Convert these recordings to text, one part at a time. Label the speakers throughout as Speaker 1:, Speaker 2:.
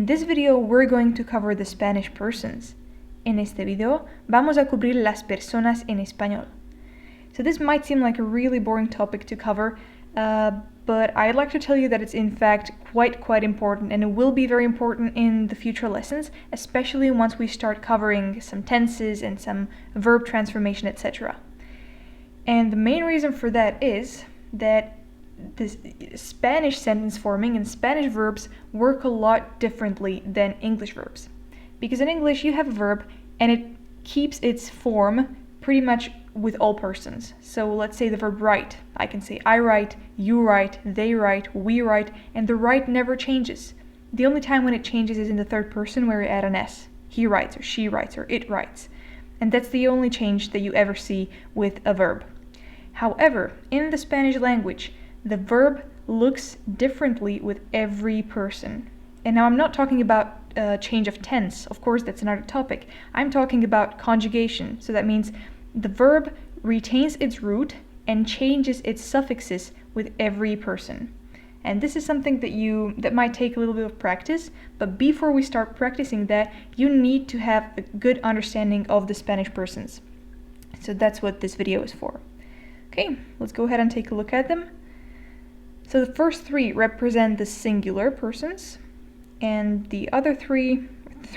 Speaker 1: this video, we're going to cover the Spanish persons. En este video, vamos a cubrir las personas en español. So this might seem like a really boring topic to cover, but I'd like to tell you that it's in fact quite important, and it will be very important in the future lessons, especially once we start covering some tenses and some verb transformation, etc. And the main reason for that is that this Spanish sentence forming and Spanish verbs work a lot differently than English verbs. Because in English you have a verb and it keeps its form pretty much with all persons. So let's say the verb write. I can say I write, you write, they write, we write, and the write never changes. The only time when it changes is in the third person where you add an S. He writes or she writes or it writes. And that's the only change that you ever see with a verb. However, in the Spanish language, the verb looks differently with every person. And now I'm not talking about change of tense. Of course, that's another topic. I'm talking about conjugation. So that means the verb retains its root and changes its suffixes with every person. And this is something that might take a little bit of practice, but before we start practicing that, you need to have a good understanding of the Spanish persons. So that's what this video is for. Okay, let's go ahead and take a look at them. So the first three represent the singular persons, and the other three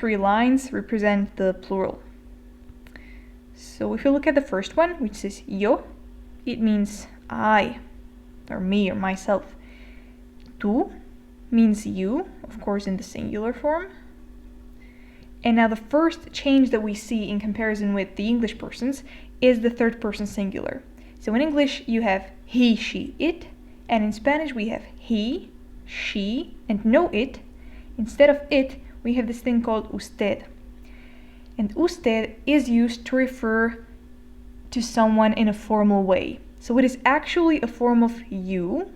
Speaker 1: lines represent the plural. So if you look at the first one, which says yo, it means I, or me, or myself. Tú means you, of course in the singular form. And now the first change that we see in comparison with the English persons is the third person singular. So in English you have he, she, it, and in Spanish we have he, she, and no it. Instead of it, we have this thing called usted. And usted is used to refer to someone in a formal way. So it is actually a form of you,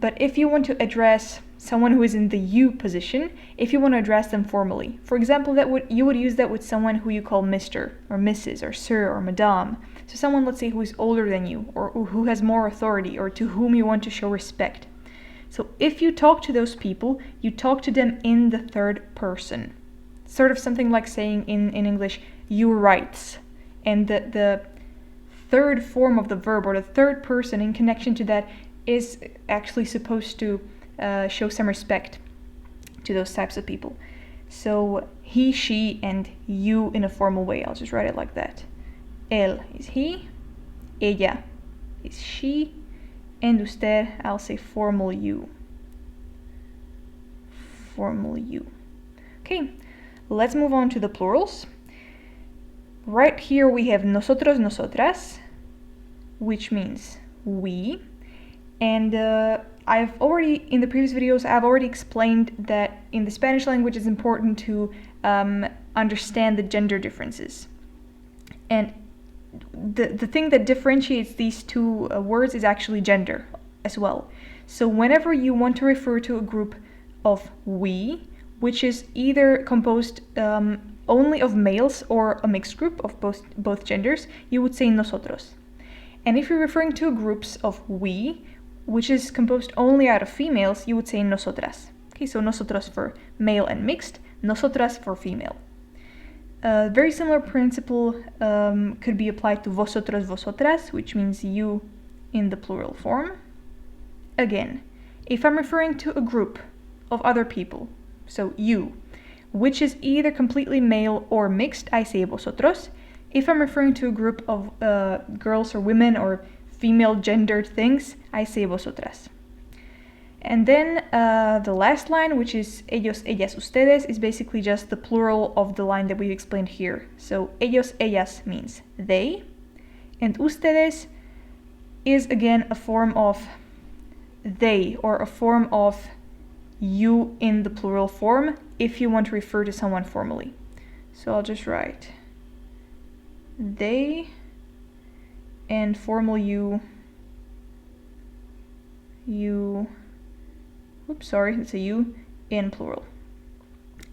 Speaker 1: but if you want to address someone who is in the you position, if you want to address them formally, for example, you would use that with someone who you call Mr. or Mrs. or Sir or Madame. So someone, let's say, who is older than you or who has more authority or to whom you want to show respect. So if you talk to those people, you talk to them in the third person. Sort of something like saying in English, you writes. And the third form of the verb or the third person in connection to that is actually supposed to show some respect to those types of people. So he, she, and you in a formal way. I'll just write it like that. Él is he, ella is she, and usted, I'll say formal you. Formal you. Okay, let's move on to the plurals. Right here we have nosotros, nosotras, which means we. And in the previous videos, I've already explained that in the Spanish language it's important to understand the gender differences. And the thing that differentiates these two words is actually gender as well. So whenever you want to refer to a group of we, which is either composed only of males or a mixed group of both genders, you would say nosotros. And if you're referring to groups of we, which is composed only out of females, you would say nosotras. Okay, so nosotros for male and mixed, nosotras for female. A very similar principle could be applied to vosotros, vosotras, which means you in the plural form. Again, if I'm referring to a group of other people, so you, which is either completely male or mixed, I say vosotros. If I'm referring to a group of girls or women or female gendered things, I say vosotras. And then the last line, which is ellos, ellas, ustedes, is basically just the plural of the line that we've explained here. So ellos, ellas means they, and ustedes is again a form of they or a form of you in the plural form if you want to refer to someone formally. So I'll just write they and formal you, oops, sorry, it's a you in plural.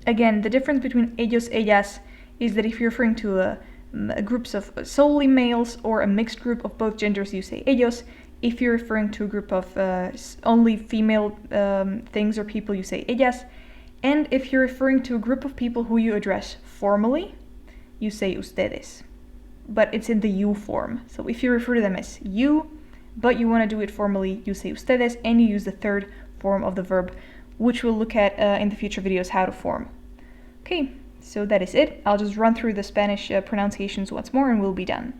Speaker 1: Again, the difference between ellos, ellas is that if you're referring to groups of solely males or a mixed group of both genders, you say ellos. If you're referring to a group of only female things or people, you say ellas. And if you're referring to a group of people who you address formally, you say ustedes. But it's in the you form. So if you refer to them as you, but you want to do it formally, you say ustedes, and you use the third form of the verb, which we'll look at in the future videos how to form. Okay, so that is it. I'll just run through the Spanish pronunciations once more and we'll be done.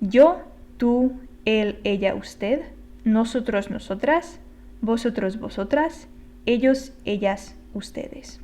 Speaker 1: Yo, tú, él, ella, usted, nosotros, nosotras, vosotros, vosotras, ellos, ellas, ustedes.